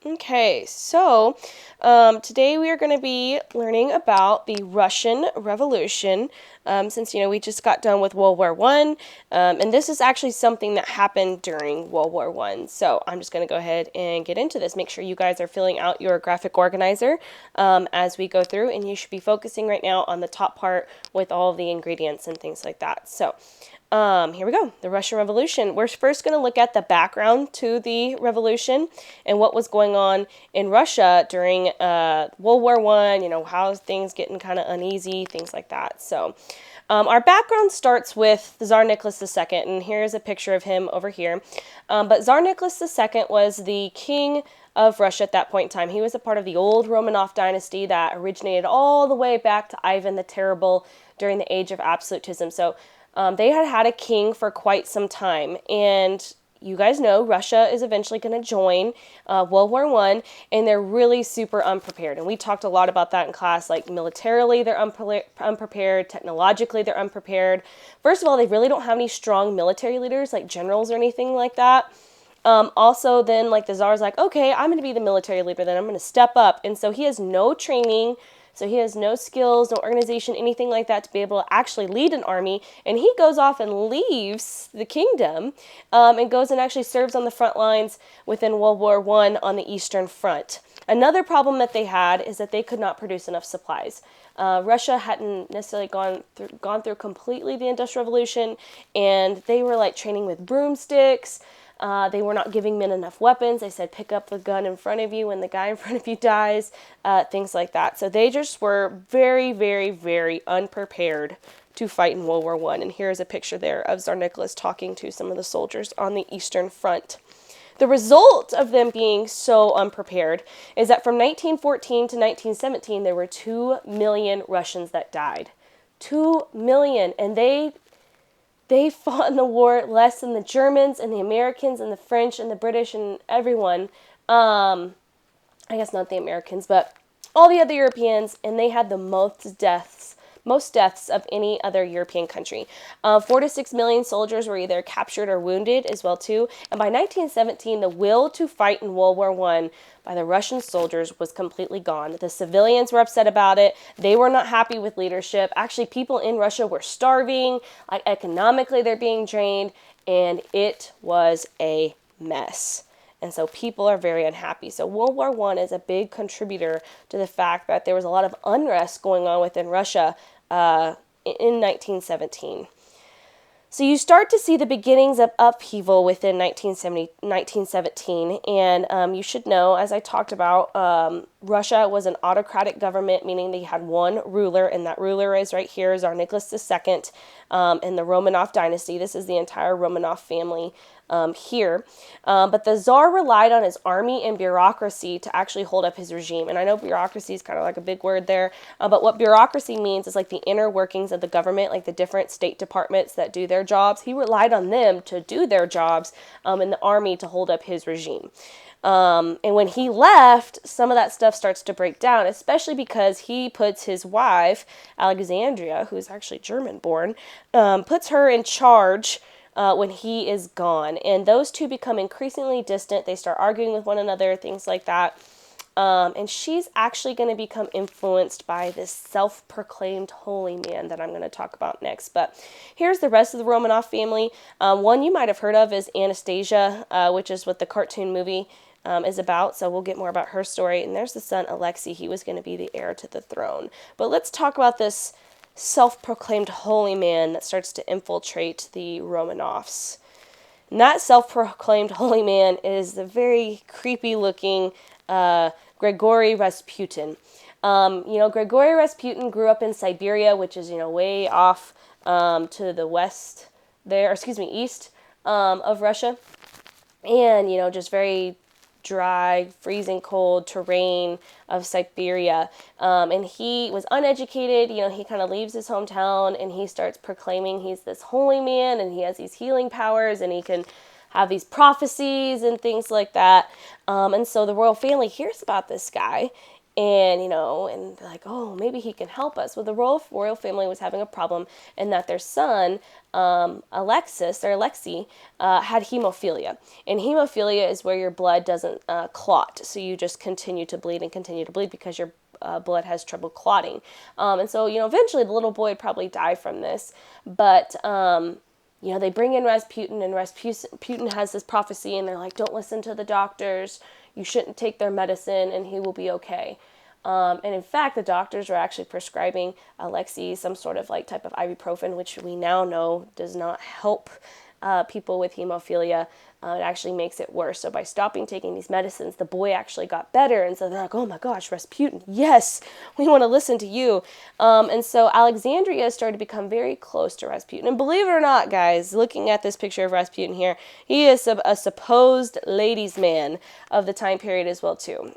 Okay, so today we are going to be learning about the Russian Revolution. Since we just got done with World War One, and this is actually something that happened during World War One. So I'm just going to go ahead and get into this. Make sure you guys are filling out your graphic organizer as we go through, and you should be focusing right now on the top part with all of the ingredients and things like that. So. Here we go. The Russian Revolution. We're first going to look at the background to the revolution and what was going on in Russia during World War One. How things getting kind of uneasy, things like that. So, our background starts with Tsar Nicholas II, and here's a picture of him over here. But Tsar Nicholas II was the king of Russia at that point in time. He was a part of the old Romanov dynasty that originated all the way back to Ivan the Terrible during the age of absolutism. So they had had a king for quite some time, and you guys know Russia is eventually going to join World War One, and they're really super unprepared. And we talked a lot about that in class. Like militarily, they're unprepared. Technologically, they're unprepared. First of all, they really don't have any strong military leaders, like generals or anything like that. Also, then like the czar's like, okay, I'm going to be the military leader. Then I'm going to step up, and so he has no training. So he has no skills, no organization, anything like that to be able to actually lead an army. And he goes off and leaves the kingdom and goes and actually serves on the front lines within World War One on the Eastern Front. Another problem that they had is that they could not produce enough supplies. Russia hadn't necessarily gone through completely the Industrial Revolution, and they were like training with broomsticks. They were not giving men enough weapons. They said, pick up the gun in front of you when the guy in front of you dies, things like that. So they just were very, very, very unprepared to fight in World War One. And here's a picture there of Tsar Nicholas talking to some of the soldiers on the Eastern Front. The result of them being so unprepared is that from 1914 to 1917, there were 2 million Russians that died. 2 million. And they fought in the war less than the Germans and the Americans and the French and the British and everyone. I guess not the Americans, but all the other Europeans, and they had the most deaths of any other European country. 4 to 6 million soldiers were either captured or wounded as well too. And by 1917, the will to fight in World War One by the Russian soldiers was completely gone. The civilians were upset about it. They were not happy with leadership. Actually, people in Russia were starving. Like economically, they're being drained, and it was a mess. And so people are very unhappy. So World War One is a big contributor to the fact that there was a lot of unrest going on within Russia in 1917. So you start to see the beginnings of upheaval within 1917, and you should know, as I talked about, Russia was an autocratic government, meaning they had one ruler, and that ruler is right here, Tsar Nicholas II, in the Romanov dynasty. This is the entire Romanov family here. But the Tsar relied on his army and bureaucracy to actually hold up his regime. And I know bureaucracy is kind of like a big word there, but what bureaucracy means is like the inner workings of the government, like the different state departments that do their jobs. He relied on them to do their jobs, and the army to hold up his regime. And when he left, some of that stuff starts to break down, especially because he puts his wife, Alexandria, who's actually German born, puts her in charge when he is gone. And those two become increasingly distant. They start arguing with one another, things like that. And she's actually going to become influenced by this self-proclaimed holy man that I'm going to talk about next. But here's the rest of the Romanov family. One you might have heard of is Anastasia, which is what the cartoon movie is about. So we'll get more about her story. And there's the son, Alexei. He was going to be the heir to the throne. But let's talk about this self-proclaimed holy man that starts to infiltrate the Romanovs. And that self-proclaimed holy man is the very creepy-looking Grigory Rasputin. Grigory Rasputin grew up in Siberia, which is, way off to the west there, east of Russia. And, just very dry, freezing cold terrain of Siberia. And he was uneducated. He kind of leaves his hometown and he starts proclaiming he's this holy man and he has these healing powers and he can have these prophecies and things like that. And so the royal family hears about this guy And, and they're like, oh, maybe he can help us. Well, the royal family was having a problem in that their son, Alexei, had hemophilia. And hemophilia is where your blood doesn't clot. So you just continue to bleed and continue to bleed because your blood has trouble clotting. And so, eventually the little boy would probably die from this. But, they bring in Rasputin, and Rasputin has this prophecy, and they're like, don't listen to the doctors. You shouldn't take their medicine, and he will be okay. And in fact, the doctors are actually prescribing Alexei some sort of type of ibuprofen, which we now know does not help people with hemophilia. It actually makes it worse. So by stopping taking these medicines, the boy actually got better. And so they're like, oh my gosh, Rasputin, yes, we want to listen to you. And so Alexandria started to become very close to Rasputin. And believe it or not, guys, looking at this picture of Rasputin here, he is a supposed ladies' man of the time period as well, too.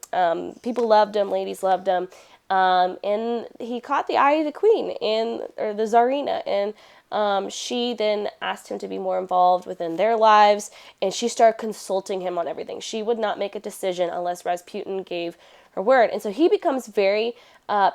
People loved him, ladies loved him. And he caught the eye of the queen, or the Tsarina, and she then asked him to be more involved within their lives, and she started consulting him on everything. She would not make a decision unless Rasputin gave her word. And so he becomes very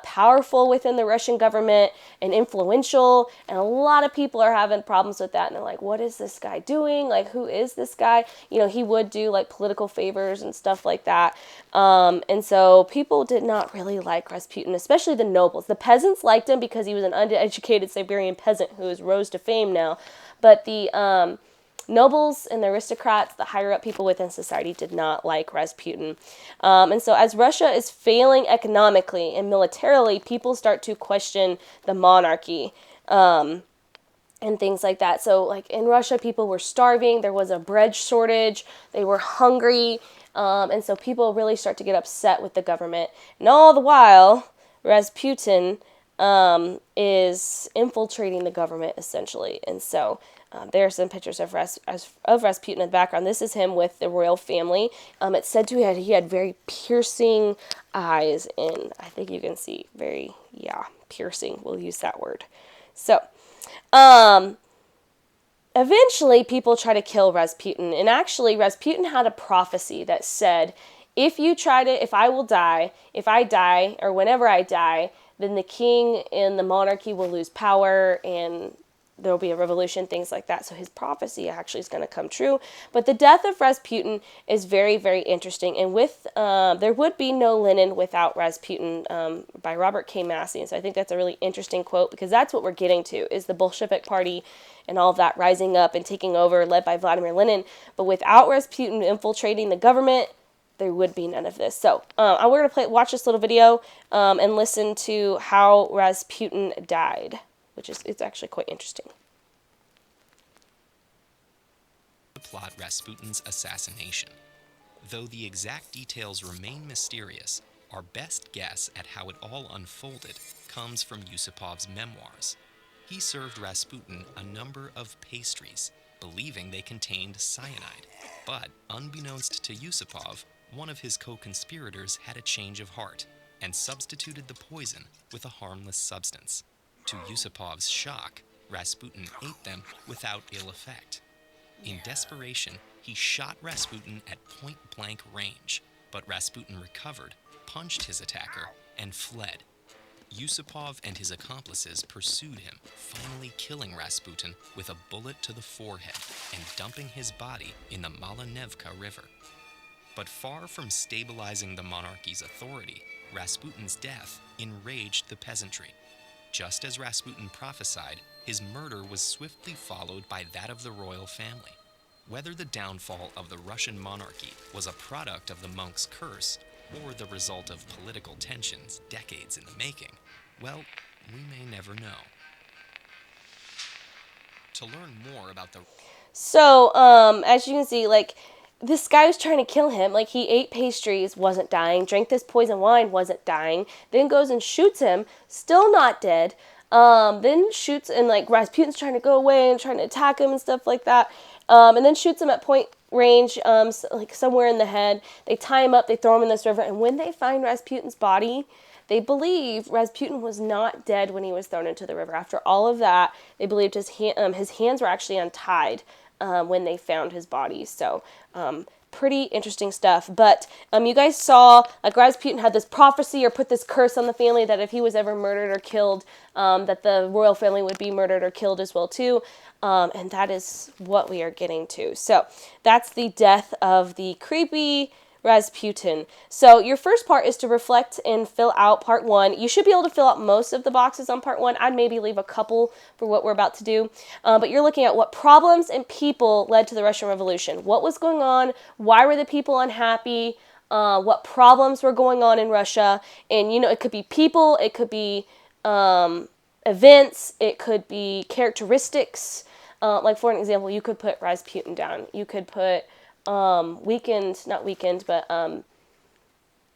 powerful within the Russian government and influential, and a lot of people are having problems with that, and they're like, what is this guy doing? Who is this guy? He would do political favors and stuff like that. And so people did not really like Rasputin, especially the nobles. The peasants liked him because he was an uneducated Siberian peasant who has rose to fame now, but the nobles and the aristocrats, the higher up people within society, did not like Rasputin. And so as Russia is failing economically and militarily, people start to question the monarchy and things like that. So in Russia, people were starving. There was a bread shortage. They were hungry. And so people really start to get upset with the government. And all the while, Rasputin is infiltrating the government, essentially. And so there are some pictures of Rasputin in the background. This is him with the royal family. It's said to he had very piercing eyes, and I think you can see very, piercing. We'll use that word. So, eventually people try to kill Rasputin, and actually Rasputin had a prophecy that said, if I die, or whenever I die, then the king and the monarchy will lose power, and there will be a revolution, things like that. So his prophecy actually is going to come true. But the death of Rasputin is very, very interesting. And there would be no Lenin without Rasputin, by Robert K. Massey. And so I think that's a really interesting quote, because that's what we're getting to, is the Bolshevik Party and all of that rising up and taking over, led by Vladimir Lenin. But without Rasputin infiltrating the government, there would be none of this. So we're going to watch this little video and listen to how Rasputin died, it's actually quite interesting. Plot Rasputin's assassination. Though the exact details remain mysterious, our best guess at how it all unfolded comes from Yusupov's memoirs. He served Rasputin a number of pastries, believing they contained cyanide. But, unbeknownst to Yusupov, one of his co-conspirators had a change of heart and substituted the poison with a harmless substance. To Yusupov's shock, Rasputin ate them without ill effect. In desperation, he shot Rasputin at point-blank range, but Rasputin recovered, punched his attacker, and fled. Yusupov and his accomplices pursued him, finally killing Rasputin with a bullet to the forehead and dumping his body in the Malanevka River. But far from stabilizing the monarchy's authority, Rasputin's death enraged the peasantry. Just as Rasputin prophesied, his murder was swiftly followed by that of the royal family. Whether the downfall of the Russian monarchy was a product of the monk's curse or the result of political tensions decades in the making, well, we may never know. To learn more about the... So, as you can see, this guy was trying to kill him. He ate pastries, wasn't dying, drank this poison wine, wasn't dying, then goes and shoots him, still not dead, then shoots, and Rasputin's trying to go away and trying to attack him and stuff like that, and then shoots him at point range, somewhere in the head. They tie him up, they throw him in this river, and when they find Rasputin's body, they believe Rasputin was not dead when he was thrown into the river. After all of that, they believed his hands were actually untied when they found his body. So Pretty interesting stuff. But you guys saw, like, Rasputin had this prophecy or put this curse on the family that if he was ever murdered or killed, that the royal family would be murdered or killed as well too. And that is what we are getting to. So that's the death of the creepy Rasputin. So your first part is to reflect and fill out part 1. You should be able to fill out most of the boxes on part 1. I'd maybe leave a couple for what we're about to do. But you're looking at what problems and people led to the Russian Revolution. What was going on? Why were the people unhappy? What problems were going on in Russia? And, it could be people, it could be events, it could be characteristics. Like, for an example, you could put Rasputin down. You could put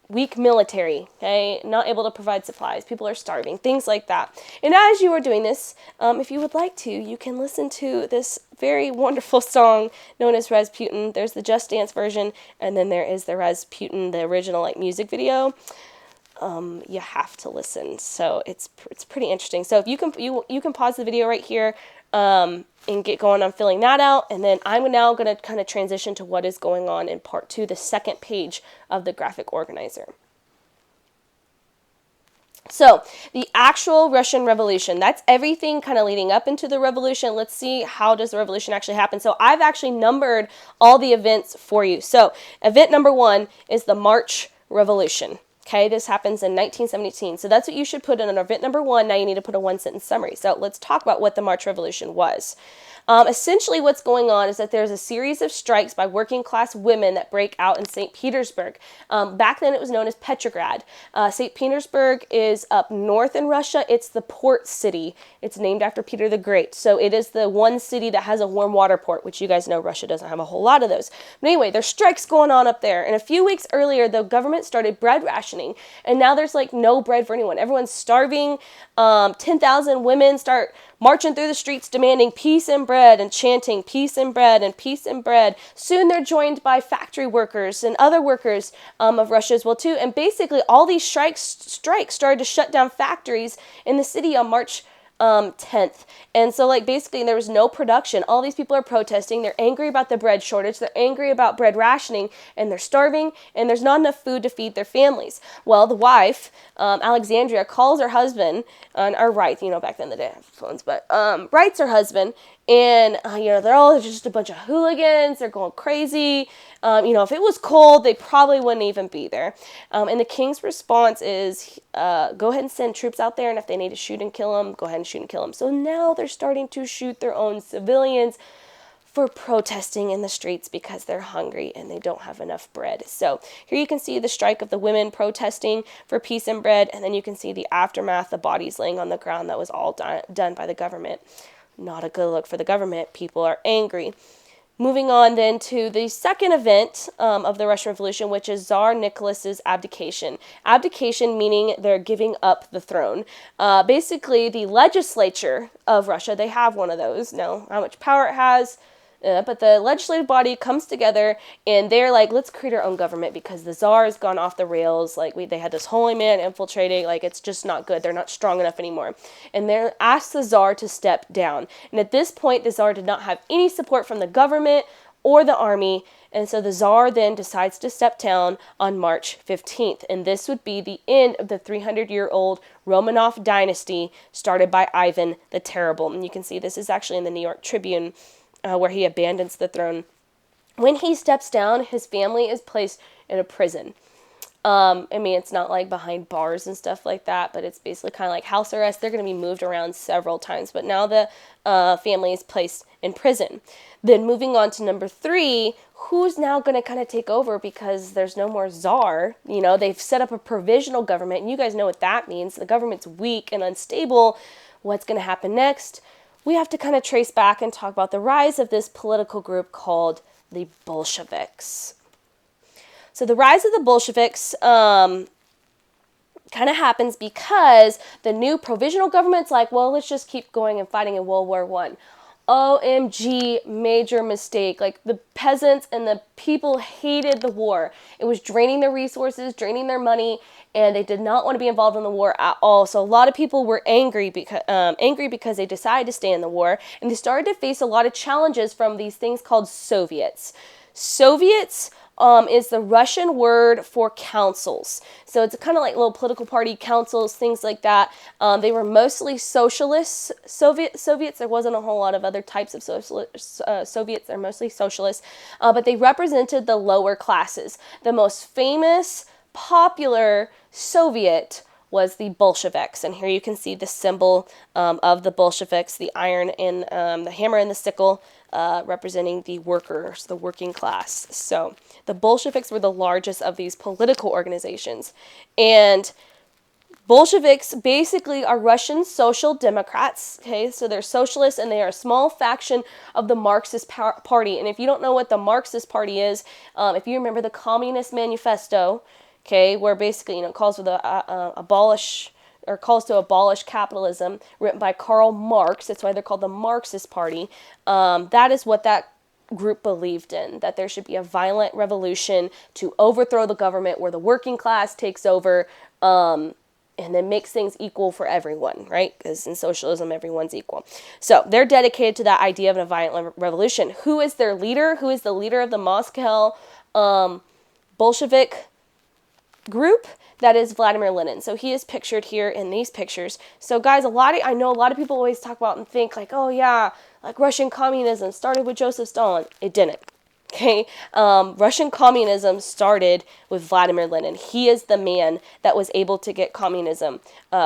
weak military, okay? Not able to provide supplies. People are starving, things like that. And as you are doing this, if you would like to, you can listen to this very wonderful song known as Rasputin. There's the Just Dance version, and then there is the Rasputin, the original, music video. You have to listen. So it's pretty interesting. So if you can pause the video right here, and get going on filling that out, and then I'm now going to kind of transition to what is going on in part 2, the second page of the graphic organizer. So the actual Russian Revolution, that's everything kind of leading up into the revolution. Let's see, how does the revolution actually happen? So I've actually numbered all the events for you. So event number 1 is the March Revolution. Okay, this happens in 1917. So that's what you should put in event number 1. Now you need to put a 1-sentence summary. So let's talk about what the March Revolution was. Essentially what's going on is that there's a series of strikes by working class women that break out in St. Petersburg. Back then it was known as Petrograd. St. Petersburg is up north in Russia. It's the port city. It's named after Peter the Great. So it is the one city that has a warm water port, which you guys know Russia doesn't have a whole lot of those. But anyway, there's strikes going on up there. And a few weeks earlier, the government started bread rationing. And now there's no bread for anyone. Everyone's starving. 10,000 women start marching through the streets demanding peace and bread and chanting peace and bread and peace and bread. Soon they're joined by factory workers and other workers of Russia as well too. And basically all these strikes started to shut down factories in the city on March 10th. And so basically there was no production. All these people are protesting. They're angry about the bread shortage. They're angry about bread rationing, and they're starving, and there's not enough food to feed their families. Well, the wife, Alexandria, calls her husband, or writes, back then they didn't have phones, but writes her husband, and, they're all just a bunch of hooligans. They're going crazy. If it was cold, they probably wouldn't even be there. And the king's response is, go ahead and send troops out there, and if they need to shoot and kill them, go ahead and shoot and kill them. So now they're starting to shoot their own civilians for protesting in the streets because they're hungry and they don't have enough bread. So here you can see the strike of the women protesting for peace and bread, and then you can see the aftermath, the bodies laying on the ground. That was all done by the government. Not a good look for the government. People are angry. Moving on then to the second event of the Russian Revolution, which is Tsar Nicholas's abdication. Abdication meaning they're giving up the throne. Basically, the legislature of Russia, they have one of those. Now, how much power it has, but the legislative body comes together and they're like, let's create our own government because the Tsar has gone off the rails. They had this holy man infiltrating. It's just not good. They're not strong enough anymore. And they asked the Tsar to step down. And at this point, the Tsar did not have any support from the government or the army. And so the Tsar then decides to step down on March 15th. And this would be the end of the 300-year-old Romanov dynasty started by Ivan the Terrible. And you can see this is actually in the New York Tribune, where he abandons the throne. When he steps down, his family is placed in a prison. It's not behind bars and stuff like that, but it's basically kind of like house arrest. They're going to be moved around several times, but now the family is placed in prison. Then moving on to number 3, who's now going to kind of take over because there's no more Tsar. They've set up a provisional government, and you guys know what that means. The government's weak and unstable. What's going to happen next? We have to kind of trace back and talk about the rise of this political group called the Bolsheviks. So the rise of the Bolsheviks kind of happens because the new provisional government's let's just keep going and fighting in World War I. OMG, major mistake. The peasants and the people hated the war. It was draining their resources, draining their money, and they did not want to be involved in the war at all. So a lot of people were angry because they decided to stay in the war, and they started to face a lot of challenges from these things called Soviets. Soviets is the Russian word for councils. So it's kind of like little political party councils, things like that. They were mostly socialist Soviets. There wasn't a whole lot of other types of Soviets. They're mostly socialists, but they represented the lower classes. The most famous, popular Soviet was the Bolsheviks. And here you can see the symbol of the Bolsheviks, the iron and the hammer and the sickle, representing the workers, the working class. So the Bolsheviks were the largest of these political organizations. And Bolsheviks basically are Russian social democrats, okay? So they're socialists and they are a small faction of the Marxist party. And if you don't know what the Marxist party is, if you remember the Communist Manifesto, okay, where basically, it calls for the calls to abolish capitalism, written by Karl Marx. That's why they're called the Marxist Party. That is what that group believed in, that there should be a violent revolution to overthrow the government where the working class takes over, and then makes things equal for everyone, right? Because in socialism, everyone's equal. So they're dedicated to that idea of a violent revolution. Who is their leader? Who is the leader of the Moscow Bolshevik group? That is Vladimir Lenin. So he is pictured here in these pictures. So guys, I know a lot of people always talk about and think like, oh yeah, like Russian communism started with Joseph Stalin. It didn't. Okay, Russian communism started with Vladimir Lenin. He is the man that was able to get communism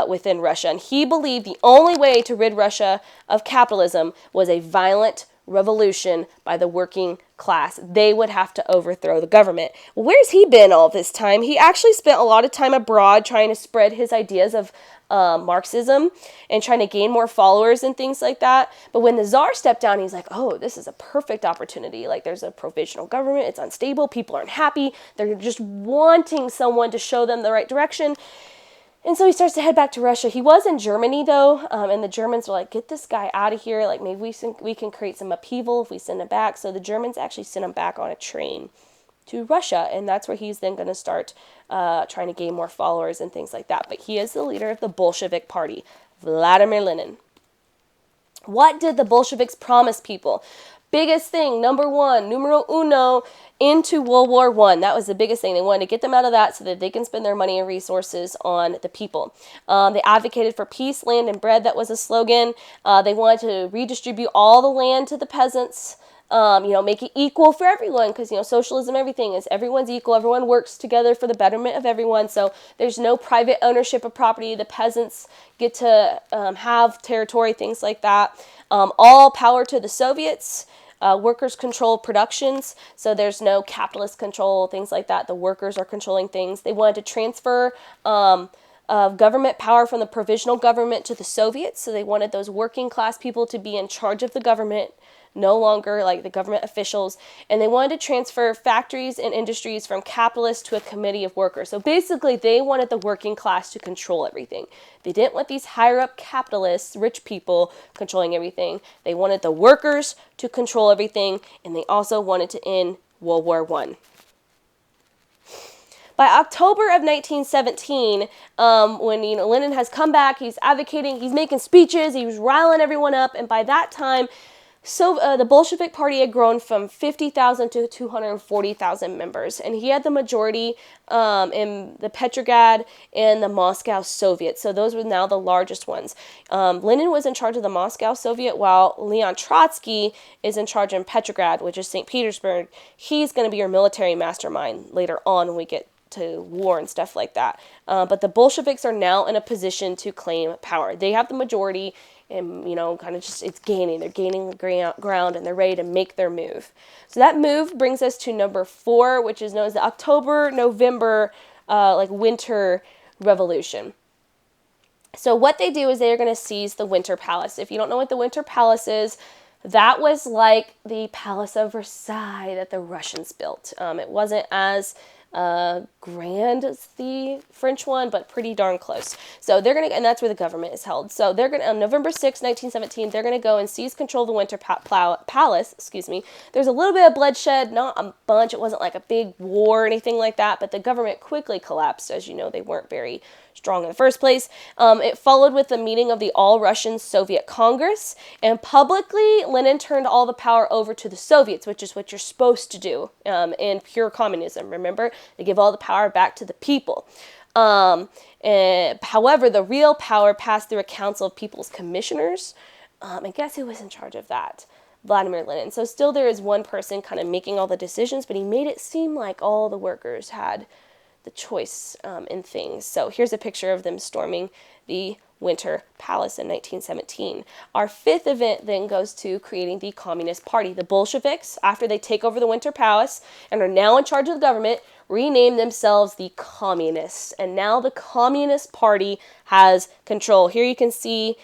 within Russia. And he believed the only way to rid Russia of capitalism was a violent revolution by the working class. They would have to overthrow the government. Well, where's he been all this time? He actually spent a lot of time abroad trying to spread his ideas of Marxism and trying to gain more followers and things like that. But when the Tsar stepped down, he's like, oh, this is a perfect opportunity. Like, there's a provisional government. It's unstable. People aren't happy. They're just wanting someone to show them the right direction. And so he starts to head back to Russia. He was in Germany, though, and the Germans were like, get this guy out of here. Like, maybe we can create some upheaval if we send him back. So the Germans actually sent him back on a train to Russia, and that's where he's then going to start trying to gain more followers and things like that. But he is the leader of the Bolshevik Party, Vladimir Lenin. What did the Bolsheviks promise people? Biggest thing, number one, numero uno, into World War I. That was the biggest thing. They wanted to get them out of that so that they can spend their money and resources on the people. They advocated for peace, land, and bread. That was a slogan. They wanted to redistribute all the land to the peasants. Make it equal for everyone, because, socialism, everything is everyone's equal. Everyone works together for the betterment of everyone. So there's no private ownership of property. The peasants get to have territory, things like that. All power to the Soviets. Workers control productions, so there's no capitalist control, things like that. The workers are controlling things. They wanted to transfer government power from the provisional government to the Soviets, so they wanted those working class people to be in charge of the government, no longer like the government officials, and they wanted to transfer factories and industries from capitalists to a committee of workers. So basically, they wanted the working class to control everything. They didn't want these higher up capitalists, rich people, controlling everything. They wanted the workers to control everything, and they also wanted to end World War I. By October of 1917, when Lenin has come back, he's advocating, he's making speeches, he was riling everyone up, and by that time, the Bolshevik Party had grown from 50,000 to 240,000 members, and he had the majority in the Petrograd and the Moscow Soviet. So those were now the largest ones. Lenin was in charge of the Moscow Soviet, while Leon Trotsky is in charge in Petrograd, which is St. Petersburg. He's going to be your military mastermind later on when we get to war and stuff like that. But the Bolsheviks are now in a position to claim power. They have the majority, and kind of just they're gaining ground, and they're ready to make their move. So that move brings us to number 4, which is known as the October-November winter revolution. So what they do is they are going to seize the Winter Palace. If you don't know what the Winter Palace is, that was like the Palace of Versailles that the Russians built. It wasn't as grand as the French one, but pretty darn close. So they're going to, and that's where the government is held. So they're going to, on November 6, 1917, they're going to go and seize control of the Winter Palace, excuse me. There's a little bit of bloodshed, not a bunch. It wasn't like a big war or anything like that, but the government quickly collapsed. As you know, they weren't very strong in the first place. It followed with the meeting of the All-Russian Soviet Congress, and publicly Lenin turned all the power over to the Soviets, which is what you're supposed to do in pure communism. Remember, they give all the power back to the people. However, the real power passed through a council of people's commissioners, and guess who was in charge of that? Vladimir Lenin. So still there is one person kind of making all the decisions, but he made it seem like all the workers had the choice in things. So here's a picture of them storming the Winter Palace in 1917. Our fifth event then goes to creating the Communist Party. The Bolsheviks, after they take over the Winter Palace and are now in charge of the government, rename themselves the Communists. And now the Communist Party has control. Here you can see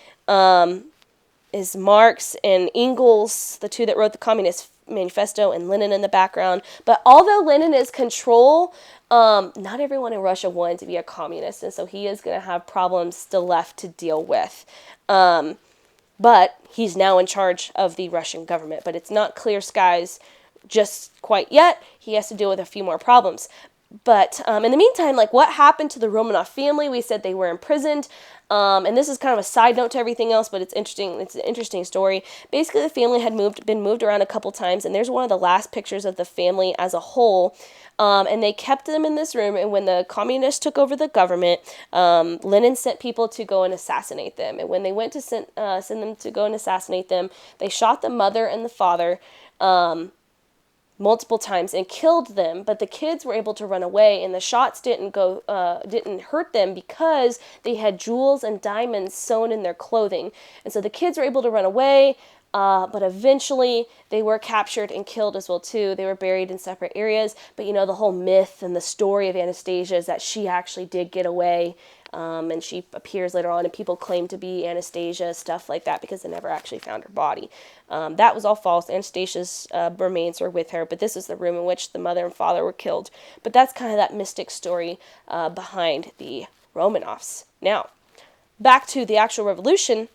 is Marx and Engels, the two that wrote the Communist Manifesto, and Lenin in the background. But although Lenin is control, not everyone in Russia wanted to be a communist, and so he is going to have problems still left to deal with. But he's now in charge of the Russian government, but it's not clear skies just quite yet. He has to deal with a few more problems. But in the meantime, like, what happened to the Romanov family? We said they were imprisoned. And this is kind of a side note to everything else, but it's interesting. It's an interesting story. Basically, the family had been moved around a couple times, and there's one of the last pictures of the family as a whole. And they kept them in this room. And when the communists took over the government, Lenin sent people to go and assassinate them. And when they went to send them to go and assassinate them, they shot the mother and the father multiple times and killed them, but the kids were able to run away, and the shots didn't hurt them because they had jewels and diamonds sewn in their clothing. And so the kids were able to run away, but eventually they were captured and killed as well too. They were buried in separate areas, but you know, the whole myth and the story of Anastasia is that she actually did get away. And she appears later on, and people claim to be Anastasia, stuff like that, because they never actually found her body. That was all false. Anastasia's remains were with her, but this is the room in which the mother and father were killed. But that's kind of that mystic story behind the Romanovs. Now, back to the actual revolution.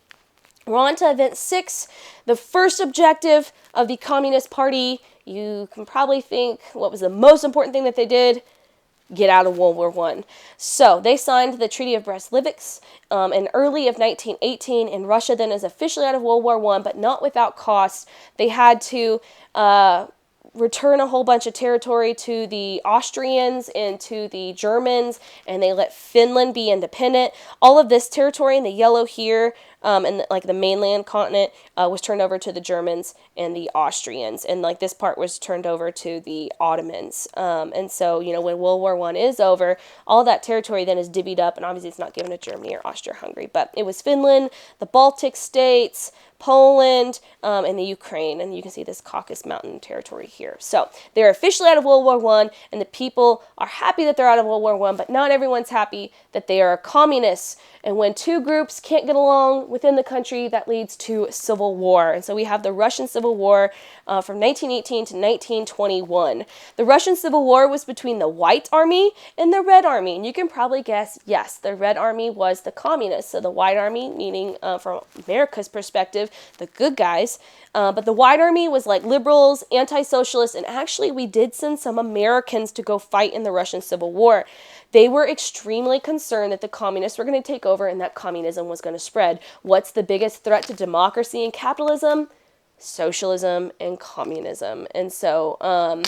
We're on to event 6, the first objective of the Communist Party. You can probably think, what was the most important thing that they did? Get out of World War I. So they signed the Treaty of Brest-Litovsk in early of 1918, and Russia then is officially out of World War I, but not without cost. They had to return a whole bunch of territory to the Austrians and to the Germans, and they let Finland be independent. All of this territory in the yellow here, and like the mainland continent, was turned over to the Germans and the Austrians, and like this part was turned over to the Ottomans. And so, you know, when World War I is over, all that territory then is divvied up, and obviously it's not given to Germany or Austria-Hungary, but it was Finland, the Baltic states, Poland, and the Ukraine, and you can see this Caucasus Mountain territory here. So they're officially out of World War I, and the people are happy that they're out of World War I, but not everyone's happy that they are communists. And when two groups can't get along within the country, that leads to civil war. And so we have the Russian Civil War from 1918 to 1921. The Russian Civil War was between the White Army and the Red Army. And you can probably guess, yes, the Red Army was the communists. So the White Army, meaning from America's perspective, the good guys. But the White Army was like liberals, anti-socialists, and actually we did send some Americans to go fight in the Russian Civil War. They were extremely concerned that the communists were going to take over and that communism was going to spread. What's the biggest threat to democracy and capitalism? Socialism and communism. And so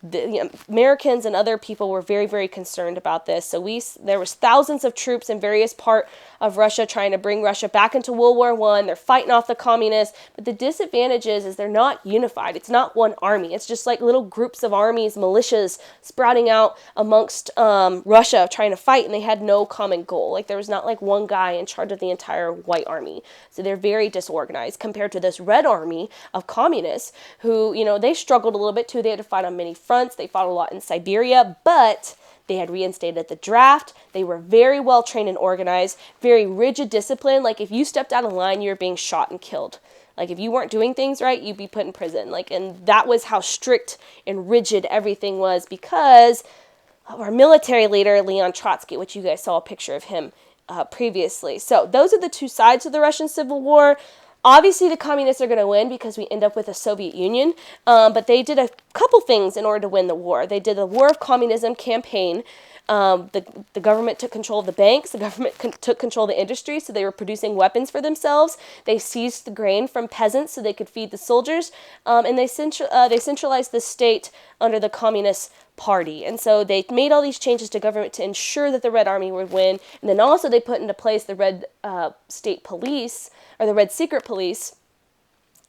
the Americans and other people were very, very concerned about this. So there was thousands of troops in various parts of Russia trying to bring Russia back into World War I. They're fighting off the communists. But the disadvantage is they're not unified. It's not one army. It's just like little groups of armies, militias sprouting out amongst Russia trying to fight, and they had no common goal. Like there was not like one guy in charge of the entire White Army. So they're very disorganized compared to this Red Army of communists who, you know, they struggled a little bit too. They had to fight on many fronts. They fought a lot in Siberia, but they had reinstated the draft. They were very well trained and organized, very rigid discipline. Like if you stepped out of line, you were being shot and killed. Like if you weren't doing things right, you'd be put in prison. Like, and that was how strict and rigid everything was because our military leader, Leon Trotsky, which you guys saw a picture of him previously. So those are the two sides of the Russian Civil War. Obviously, the communists are going to win because we end up with a Soviet Union, but they did a couple things in order to win the war. They did a War of Communism campaign. The government took control of the banks. The government took control of the industry, so they were producing weapons for themselves. They seized the grain from peasants so they could feed the soldiers, and they centralized the state under the Communist Party. And so they made all these changes to government to ensure that the Red Army would win. And then also they put into place the Red State Police, or the Red Secret Police.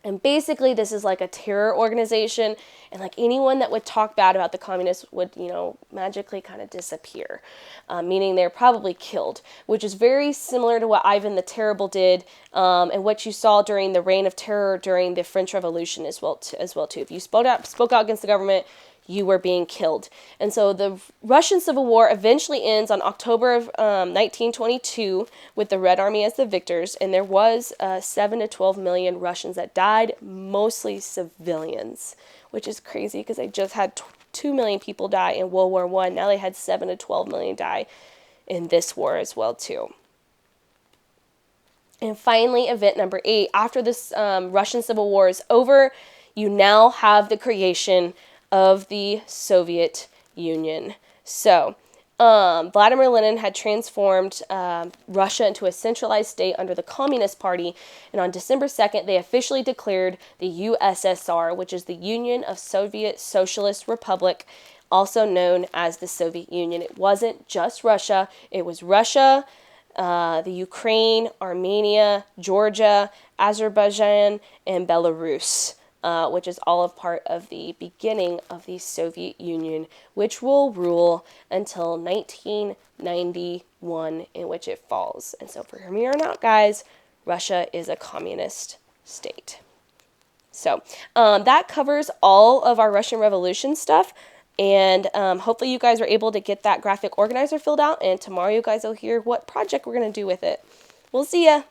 And basically, this is like a terror organization, and like anyone that would talk bad about the communists would, magically kind of disappear, meaning they're probably killed, which is very similar to what Ivan the Terrible did, and what you saw during the Reign of Terror during the French Revolution as well too. If you spoke out against the government, you were being killed. And so the Russian Civil War eventually ends on October of 1922 with the Red Army as the victors, and there was 7 to 12 million Russians that died, mostly civilians, which is crazy because they just had 2 million people die in World War I. Now they had 7 to 12 million die in this war as well too. And finally, event number 8. After this Russian Civil War is over, you now have the creation of the Soviet Union. So, Vladimir Lenin had transformed Russia into a centralized state under the Communist Party, and on December 2nd, they officially declared the USSR, which is the Union of Soviet Socialist Republic, also known as the Soviet Union. It wasn't just Russia, it was Russia, the Ukraine, Armenia, Georgia, Azerbaijan, and Belarus. Which is all a part of the beginning of the Soviet Union, which will rule until 1991, in which it falls. And so from here on out, guys, Russia is a communist state. So that covers all of our Russian Revolution stuff. And hopefully you guys were able to get that graphic organizer filled out. And tomorrow you guys will hear what project we're going to do with it. We'll see ya.